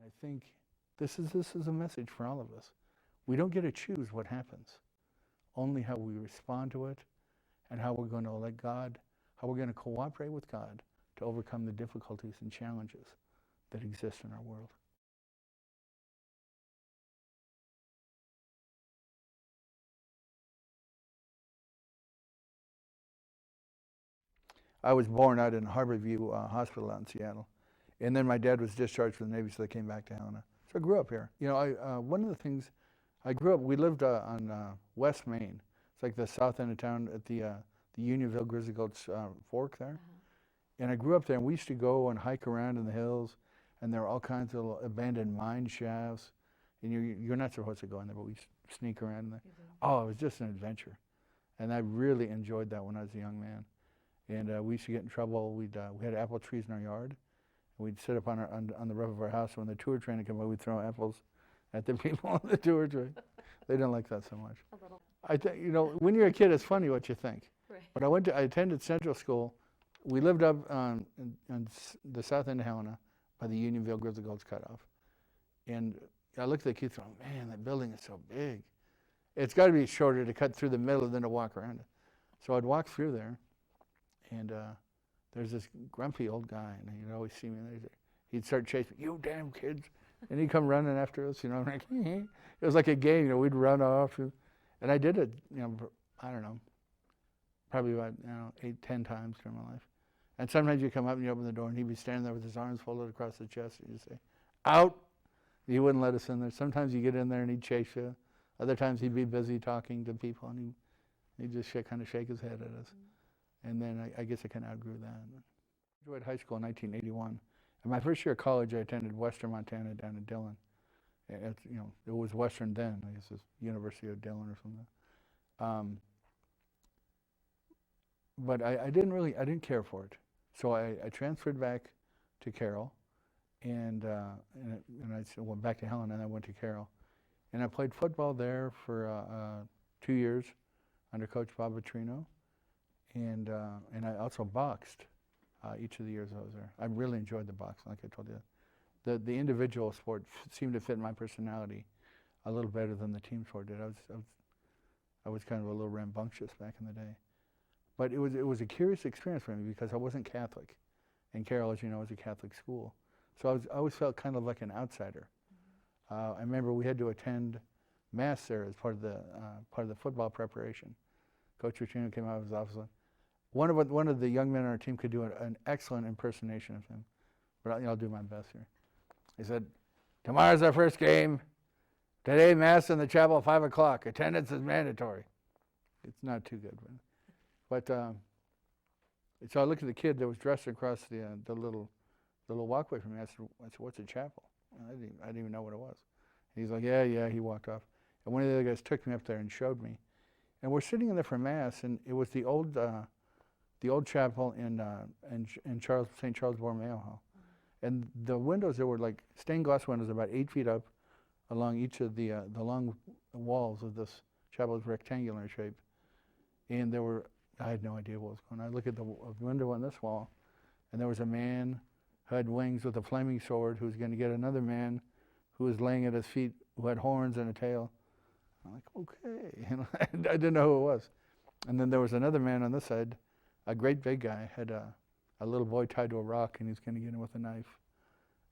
I think this is a message for all of us. We don't get to choose what happens, only how we respond to it and how we're going to let God, how we're going to cooperate with God to overcome the difficulties and challenges that exist in our world. I was born out in Harborview Hospital out in Seattle. And then my dad was discharged from the Navy, so they came back to Helena. So I grew up here. You know, one of the things, I grew up, we lived on West Main. It's like the south end of town at the Unionville Grizzly Gulch Fork there. And I grew up there, and we used to go and hike around in the hills, and there were all kinds of abandoned mine shafts. And you're not supposed to go in there, but we sneak around in there. Oh, it was just an adventure. And I really enjoyed that when I was a young man. And we used to get in trouble. We had apple trees in our yard. And we'd sit up on the roof of our house. When the tour train would come by, we'd throw apples at the people on the tour train. They didn't like that so much. A little. You know, when you're a kid, it's funny what you think. Right. But I attended Central School. We lived up on the south end of Helena by the Unionville Grizzly Gulch cutoff. And I looked at the kids and thought, man, that building is so big. It's got to be shorter to cut through the middle than to walk around it. So I'd walk through there, and there's this grumpy old guy, and he'd always see me, and he'd start chasing me, you damn kids. And he'd come running after us, you know, like, it was like a game, you know, we'd run off. And I did it, you know, I don't know, probably about, 8, 10 times during my life. And sometimes you come up and you open the door, and he'd be standing there with his arms folded across the chest, and you'd say, out. He wouldn't let us in there. Sometimes you get in there and he'd chase you. Other times he'd be busy talking to people, and he'd just kind of shake his head at us. And then I guess I kind of outgrew that. I enjoyed high school in 1981. And my first year of college, I attended Western Montana down in Dillon. You know, it was Western then. I guess it's University of Dillon or something. But I didn't care for it. So I transferred back to Carroll, and I went back to Helena, and I went to Carroll. And I played football there for 2 years under Coach Bob Vitrino. And I also boxed each of the years I was there. I really enjoyed the boxing, like I told you. The individual sport seemed to fit my personality a little better than the team sport did. I was kind of a little rambunctious back in the day. But it was a curious experience for me because I wasn't Catholic. And Carroll, as you know, is a Catholic school. So I always felt kind of like an outsider. I remember we had to attend Mass there as part of the football preparation. Coach Vitrino came out of his office. One of the young men on our team could do an excellent impersonation of him, but I'll do my best here. He said, tomorrow's our first game. Today, Mass in the chapel, 5 o'clock. Attendance is mandatory. It's not too good. But so I looked at the kid that was dressed across the little walkway from me. I said, what's a chapel? I didn't even know what it was. And he's like, yeah, he walked off. And one of the other guys took me up there and showed me. And we're sitting in there for Mass, and it was the old chapel in St. Charles Borromeo Hall. And the windows, there were like stained glass windows about 8 feet up along each of the long walls of this chapel. It was rectangular in shape. And I had no idea what was going on. I looked at the window on this wall, and there was a man who had wings with a flaming sword who was going to get another man who was laying at his feet who had horns and a tail. I'm like, okay. I didn't know who it was. And then there was another man on this side, a great big guy, had a little boy tied to a rock, and he was going to get him with a knife.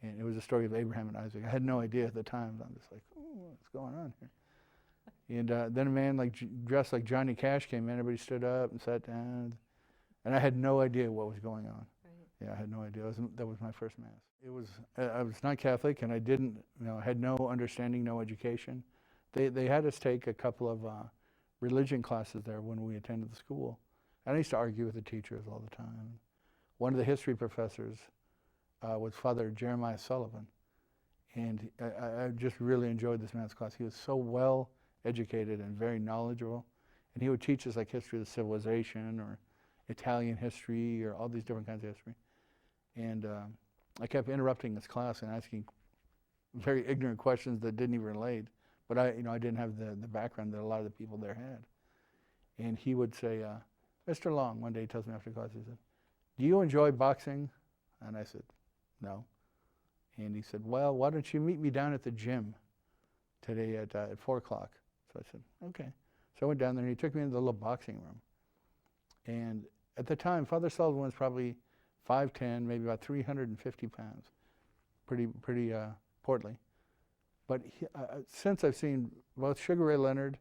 And it was a story of Abraham and Isaac. I had no idea at the time. I'm just like, oh, what's going on here? And then a man dressed like Johnny Cash came in. Everybody stood up and sat down. And I had no idea what was going on. Right. Yeah, I had no idea. That was my first Mass. I was not Catholic, and I had no understanding, no education. They had us take a couple of religion classes there when we attended the school. And I used to argue with the teachers all the time. One of the history professors was Father Jeremiah Sullivan. And I just really enjoyed this man's class. He was so well educated and very knowledgeable. And he would teach us like history of the civilization or Italian history or all these different kinds of history. And I kept interrupting his class and asking very ignorant questions that didn't even relate. But I didn't have the background that a lot of the people there had. And he would say, Mr. Long, one day he tells me after class, he said, do you enjoy boxing? And I said, no. And he said, well, why don't you meet me down at the gym today at 4 o'clock? So I said, okay. So I went down there, and he took me into the little boxing room. And at the time, Father Sullivan was probably 5'10", maybe about 350 pounds, pretty portly. But since I've seen both Sugar Ray Leonard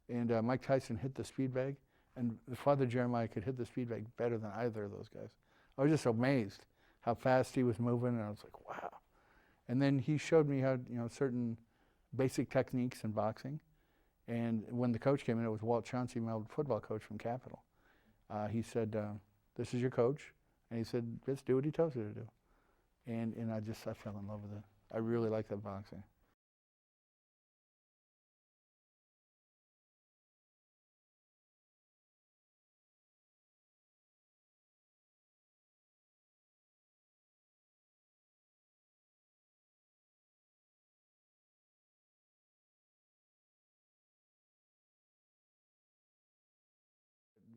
and Mike Tyson hit the speed bag, and Father Jeremiah could hit the speed bag better than either of those guys. I was just amazed how fast he was moving, and I was like, wow. And then he showed me how, certain basic techniques in boxing. And when the coach came in, it was Walt Chauncey, my old football coach from Capitol. He said, this is your coach. And he said, just do what he tells you to do. And I fell in love with it. I really like that boxing.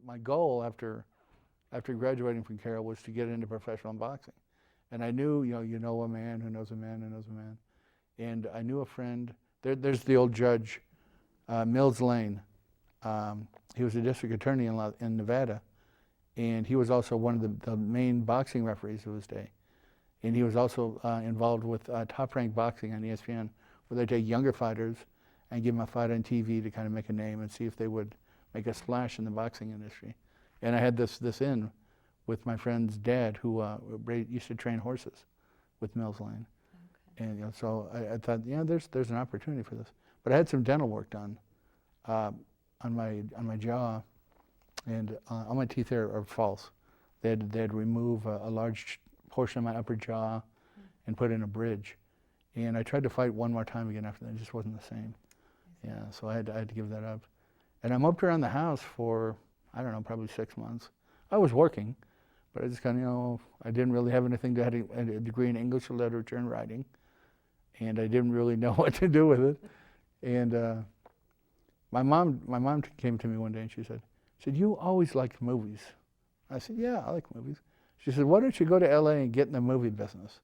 My goal after graduating from Carroll was to get into professional boxing. And I knew, you know a man who knows a man who knows a man. And I knew a friend, there's the old judge, Mills Lane. He was a district attorney in Nevada. And he was also one of the main boxing referees of his day. And he was also involved with Top Rank Boxing on ESPN, where they take younger fighters and give them a fight on TV to kind of make a name and see if they would make a splash in the boxing industry. And I had this in with my friend's dad, who used to train horses with Mills Lane. Okay. And so I thought, there's an opportunity for this. But I had some dental work done on my jaw, and all my teeth are false. They had to remove a large portion of my upper jaw and put in a bridge. And I tried to fight one more time again after that. It just wasn't the same. Yeah, so I had to give that up. And I moped around the house for, I don't know, probably 6 months. I was working, but I just kind of, I didn't really have anything. I had a degree in English literature and writing, and I didn't really know what to do with it. And my mom came to me one day and she said, you always liked movies. I said, yeah, I like movies. She said, why don't you go to LA and get in the movie business?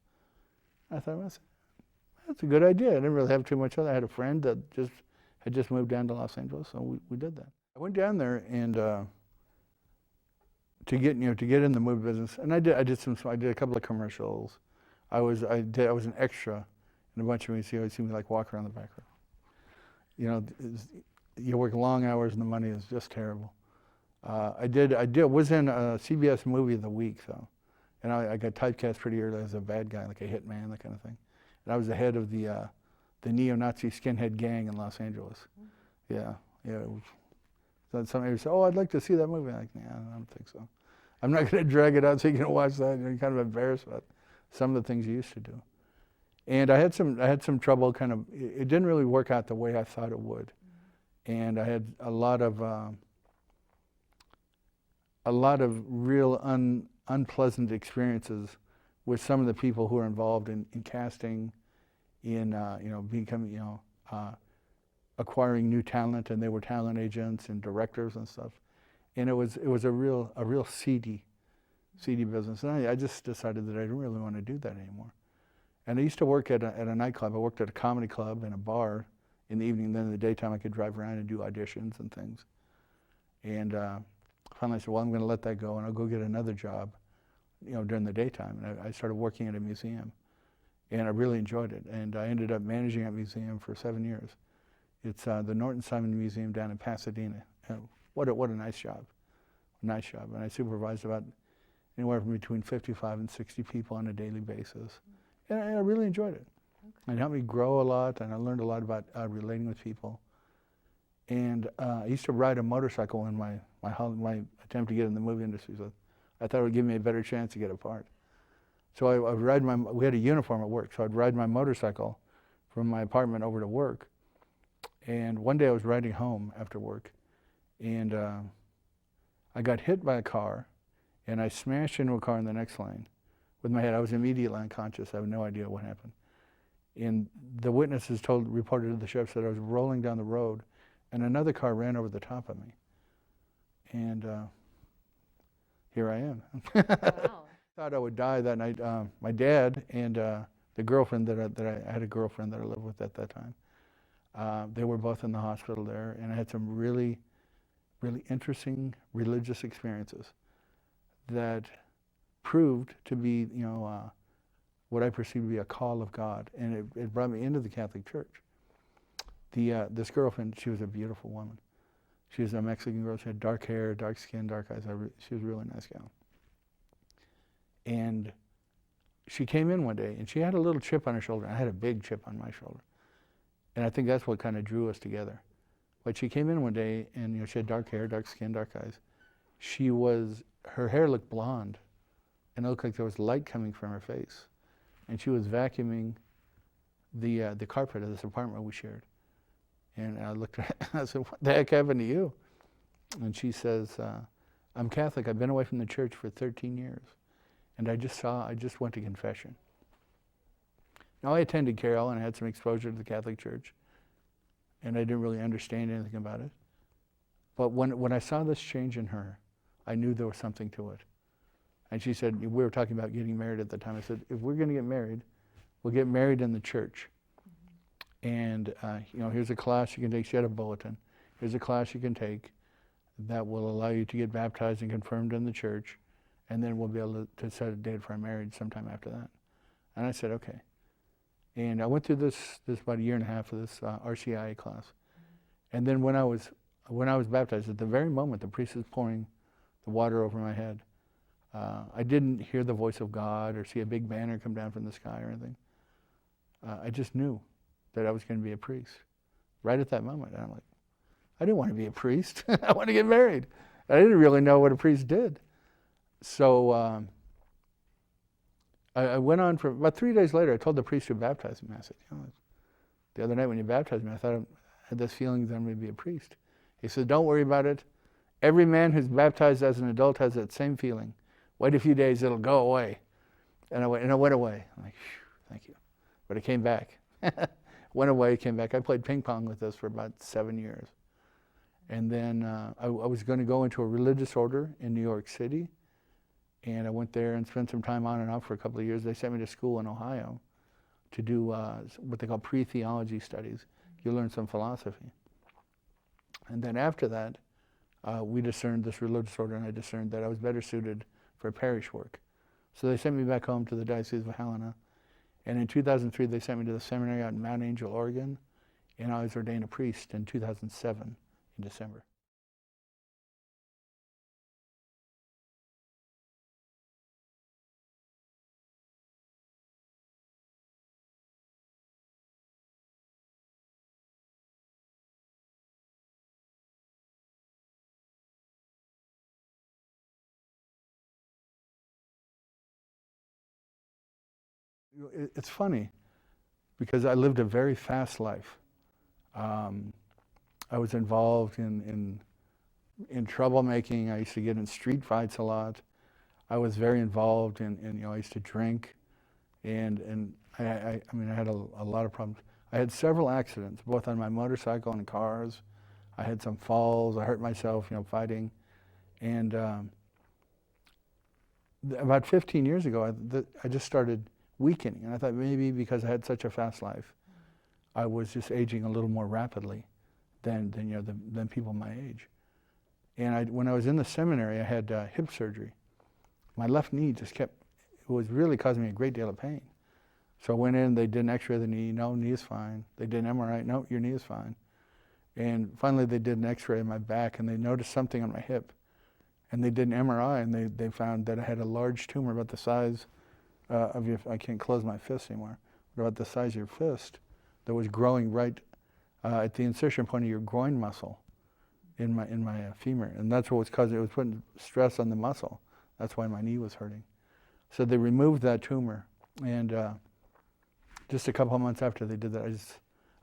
I thought, well, that's a good idea. I didn't really have too much other. I had a friend that had just moved down to Los Angeles, so we did that. I went down there and to get in the movie business, and I did a couple of commercials. I was an extra in a bunch of movies. You always see me like walk around the back row. You work long hours and the money is just terrible. I was in a CBS movie of the week though, and I got typecast pretty early as a bad guy, like a hitman, that kind of thing. And I was the head of the neo-Nazi skinhead gang in Los Angeles. Yeah. So somebody would say, "Oh, I'd like to see that movie." I'm like, "Yeah, I don't think so. I'm not going to drag it out so you can watch that." You're kind of embarrassed about some of the things you used to do. And I had some trouble. It didn't really work out the way I thought it would. And I had a lot of real unpleasant experiences with some of the people who are involved in casting, in acquiring new talent, and they were talent agents and directors and stuff. And it was a real seedy business. And I just decided that I didn't really want to do that anymore. And I used to work at a nightclub. I worked at a comedy club and a bar in the evening. Then in the daytime I could drive around and do auditions and things. And finally I said, well, I'm going to let that go and I'll go get another job, during the daytime. And I started working at a museum, and I really enjoyed it. And I ended up managing that museum for 7 years. It's the Norton Simon Museum down in Pasadena. What a nice job. Nice job. And I supervised about anywhere from between 55 and 60 people on a daily basis. And I really enjoyed it. Okay. It helped me grow a lot, and I learned a lot about relating with people. And I used to ride a motorcycle in my attempt to get in the movie industry. So I thought it would give me a better chance to get a part. So I would ride we had a uniform at work, so I'd ride my motorcycle from my apartment over to work. And one day I was riding home after work, and I got hit by a car, and I smashed into a car in the next lane with my head. I was immediately unconscious. I have no idea what happened. And the witnesses reported to the sheriff that I was rolling down the road, and another car ran over the top of me. And here I am. Wow. Thought I would die that night. My dad and the the girlfriend I had a girlfriend that I lived with at that time. They were both in the hospital there, and I had some really, really interesting religious experiences that proved to be, what I perceived to be a call of God, and it brought me into the Catholic Church. This girlfriend, she was a beautiful woman. She was a Mexican girl. She had dark hair, dark skin, dark eyes. She was a really nice gal. And she came in one day, and she had a little chip on her shoulder. I had a big chip on my shoulder. And I think that's what kind of drew us together. But she came in one day, and she had dark hair, dark skin, dark eyes. Her hair looked blonde, and it looked like there was light coming from her face. And she was vacuuming the carpet of this apartment we shared. And I looked at her, and I said, "What the heck happened to you?" And she says, "I'm Catholic. I've been away from the church for 13 years. And I just went to confession." Now, I attended Carroll, and I had some exposure to the Catholic Church, and I didn't really understand anything about it. But when I saw this change in her, I knew there was something to it. And she said, we were talking about getting married at the time. I said, if we're going to get married, we'll get married in the church. And here's a class you can take. She had a bulletin. Here's a class you can take that will allow you to get baptized and confirmed in the church, and then we'll be able to set a date for our marriage sometime after that. And I said, okay. And I went through this about a year and a half of this RCIA class. And then when I was baptized, at the very moment the priest was pouring the water over my head, I didn't hear the voice of God or see a big banner come down from the sky or anything. I just knew that I was going to be a priest right at that moment. And I'm like, I didn't want to be a priest. I want to get married. I didn't really know what a priest did. So I went on for about 3 days later. I told the priest who baptized me, I said, the other night when you baptized me, I thought I had this feeling that I'm going to be a priest. He said, don't worry about it. Every man who's baptized as an adult has that same feeling. Wait a few days, it'll go away. And it went away. I'm like, thank you. But it came back. Went away, came back. I played ping pong with this for about 7 years. And then I was going to go into a religious order in New York City. And I went there and spent some time on and off for a couple of years. They sent me to school in Ohio to do what they call pre-theology studies. You learn some philosophy. And then after that, we discerned this religious order, and I discerned that I was better suited for parish work. So they sent me back home to the Diocese of Helena. And in 2003, they sent me to the seminary out in Mount Angel, Oregon. And I was ordained a priest in 2007 in December. It's funny because I lived a very fast life. I was involved in troublemaking. I used to get in street fights a lot. I was very involved in I used to drink, and I had a lot of problems. I had several accidents, both on my motorcycle and cars. I had some falls. I hurt myself, fighting, and about 15 years ago, I just started weakening, and I thought maybe because I had such a fast life, I was just aging a little more rapidly than people my age. And when I was in the seminary, I had hip surgery. My left knee it was really causing me a great deal of pain. So I went in, they did an x-ray of the knee, no, knee is fine. They did an MRI, no, your knee is fine. And finally they did an x-ray of my back, and they noticed something on my hip. And they did an MRI, and they found that I had a large tumor about the size I can't close my fist anymore, but about the size of your fist, that was growing right at the insertion point of your groin muscle in my femur. And that's what was causing it. Was putting stress on the muscle. That's why my knee was hurting. So they removed that tumor, and just a couple of months after they did that,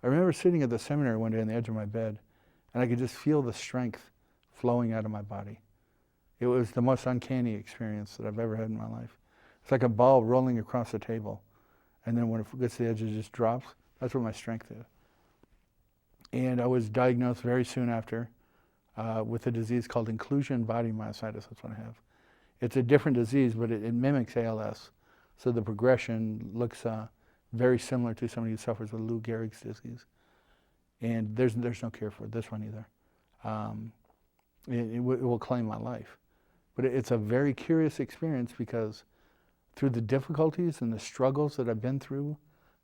I remember sitting at the seminary one day on the edge of my bed, and I could just feel the strength flowing out of my body. It was the most uncanny experience that I've ever had in my life. It's like a ball rolling across the table, and then when it gets to the edge, it just drops. That's what my strength is. And I was diagnosed very soon after with a disease called inclusion body myositis. That's what I have. It's a different disease, but it mimics ALS. So the progression looks very similar to somebody who suffers with Lou Gehrig's disease. And there's no cure for this one either. It will claim my life. But it's a very curious experience because through the difficulties and the struggles that I've been through,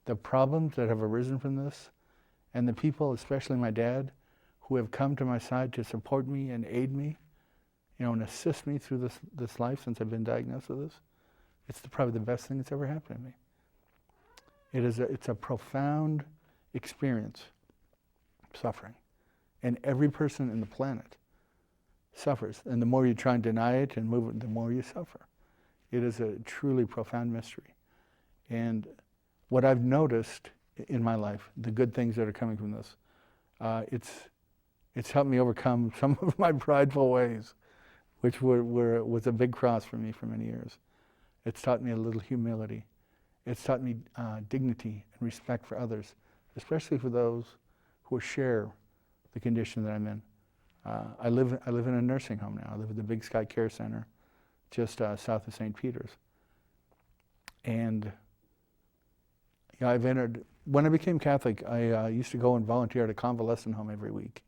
the problems that have arisen from this, and the people, especially my dad, who have come to my side to support me and aid me, and assist me through this life since I've been diagnosed with this, it's probably the best thing that's ever happened to me. It's a profound experience, suffering. And every person in the planet suffers. And the more you try and deny it and move it, the more you suffer. It is a truly profound mystery. And what I've noticed in my life, the good things that are coming from this, it's helped me overcome some of my prideful ways, which was a big cross for me for many years. It's taught me a little humility. It's taught me dignity and respect for others, especially for those who share the condition that I'm in. I live in a nursing home now. I live at the Big Sky Care Center, just south of St. Peter's. And I've entered. When I became Catholic, I used to go and volunteer at a convalescent home every week.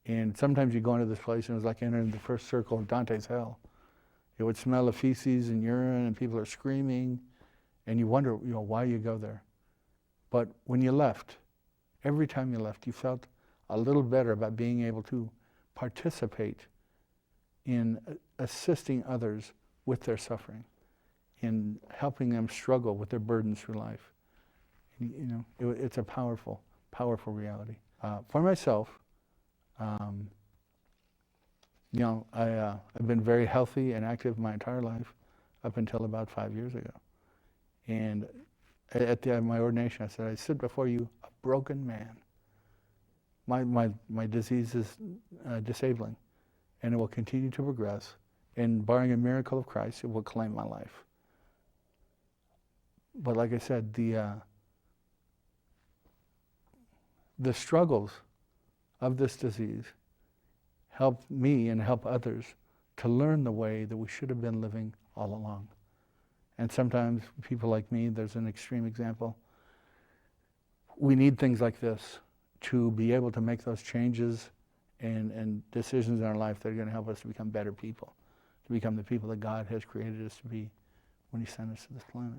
And sometimes you go into this place and it was like entering the first circle of Dante's hell. It would smell of feces and urine and people are screaming, and you wonder, why you go there. But when you left, every time you left, you felt a little better about being able to participate in assisting others with their suffering, in helping them struggle with their burdens through life. It's a powerful, powerful reality. For myself, I've been very healthy and active my entire life up until about 5 years ago. And at my ordination, I said, I sit before you a broken man. My disease is disabling, and it will continue to progress. And barring a miracle of Christ, it will claim my life. But like I said, the struggles of this disease help me and help others to learn the way that we should have been living all along. And sometimes people like me, there's an extreme example, we need things like this to be able to make those changes and decisions in our life that are going to help us to become better people, to become the people that God has created us to be when He sent us to this planet.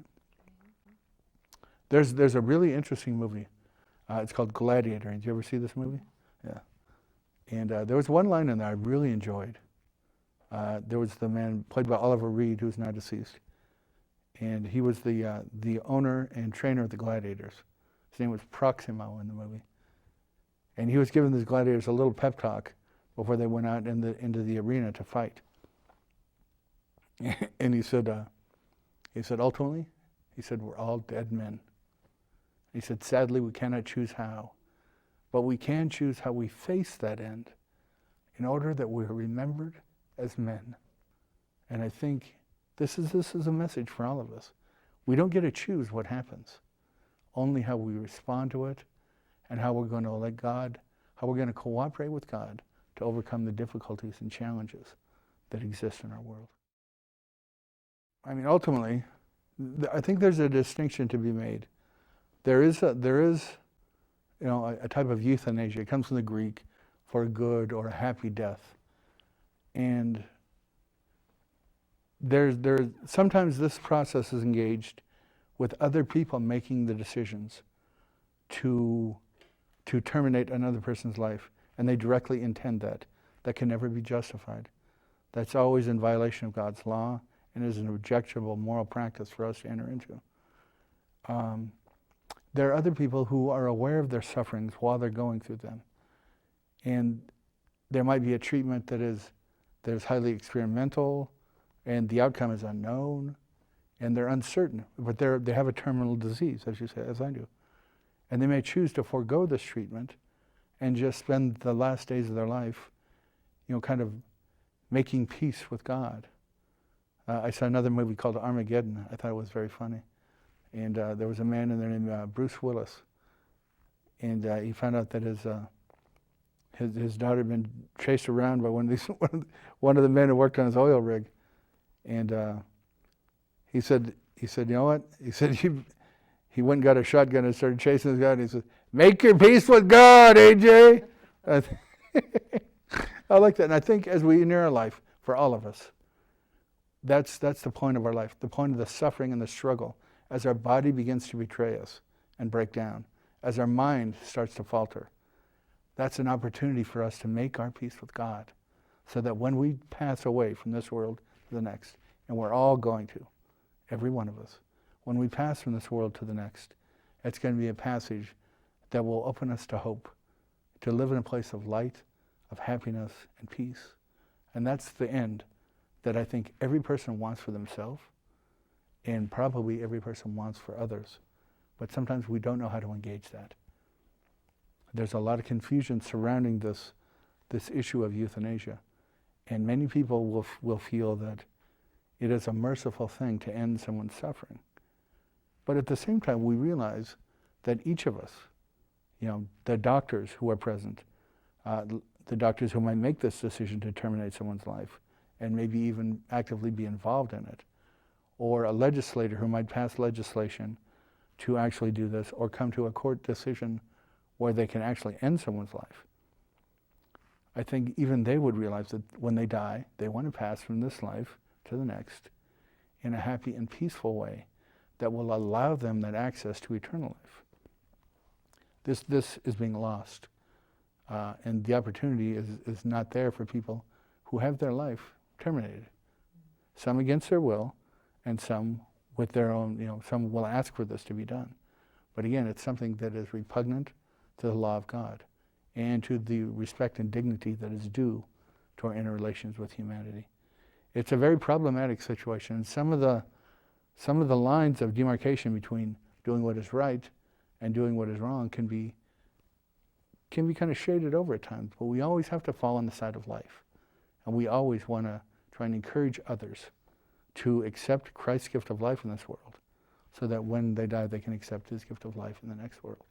There's a really interesting movie. It's called Gladiator. Did you ever see this movie? Yeah. And there was one line in there I really enjoyed. There was the man played by Oliver Reed, who's now deceased. And he was the owner and trainer of the gladiators. His name was Proximo in the movie. And he was giving these gladiators a little pep talk before they went out into the arena to fight. And he said, ultimately, we're all dead men. He said, sadly, we cannot choose how, but we can choose how we face that end in order that we're remembered as men. And I think this is a message for all of us. We don't get to choose what happens, only how we respond to it and how we're going to let God, how we're going to cooperate with God to overcome the difficulties and challenges that exist in our world. I mean, ultimately, I think there's a distinction to be made. There is a type of euthanasia. It comes from the Greek for a good or a happy death. And sometimes this process is engaged with other people making the decisions to terminate another person's life, and they directly intend that. That can never be justified. That's always in violation of God's law and is an objectionable moral practice for us to enter into. There are other people who are aware of their sufferings while they're going through them. And there might be a treatment that is highly experimental, and the outcome is unknown, and they're uncertain, but they have a terminal disease, as you say, as I do. And they may choose to forego this treatment and just spend the last days of their life, kind of making peace with God. I saw another movie called Armageddon. I thought it was very funny. And there was a man in there named Bruce Willis. And he found out that his daughter had been chased around by one of the men who worked on his oil rig. And he said, you know what? He said, he went and got a shotgun and started chasing this guy, and he said, "Make your peace with God, AJ." I like that. And I think as we near our life, for all of us, that's the point of our life, the point of the suffering and the struggle, as our body begins to betray us and break down, as our mind starts to falter. That's an opportunity for us to make our peace with God, so that when we pass away from this world to the next, and we're all going to, every one of us, when we pass from this world to the next, it's going to be a passage that will open us to hope, to live in a place of light, of happiness and peace. And that's the end that I think every person wants for themselves, and probably every person wants for others. But sometimes we don't know how to engage that. There's a lot of confusion surrounding this issue of euthanasia. And many people will feel that it is a merciful thing to end someone's suffering. But at the same time, we realize that each of us, the doctors who are present, the doctors who might make this decision to terminate someone's life, and maybe even actively be involved in it, or a legislator who might pass legislation to actually do this, or come to a court decision where they can actually end someone's life. I think even they would realize that when they die, they want to pass from this life to the next in a happy and peaceful way that will allow them that access to eternal life. This is being lost. And the opportunity is not there for people who have their life terminated. Some against their will, and some with their own, some will ask for this to be done. But again, it's something that is repugnant to the law of God and to the respect and dignity that is due to our interrelations with humanity. It's a very problematic situation. And some of the lines of demarcation between doing what is right and doing what is wrong can be kind of shaded over at times, but we always have to fall on the side of life. And we always want to try and encourage others to accept Christ's gift of life in this world, so that when they die, they can accept his gift of life in the next world.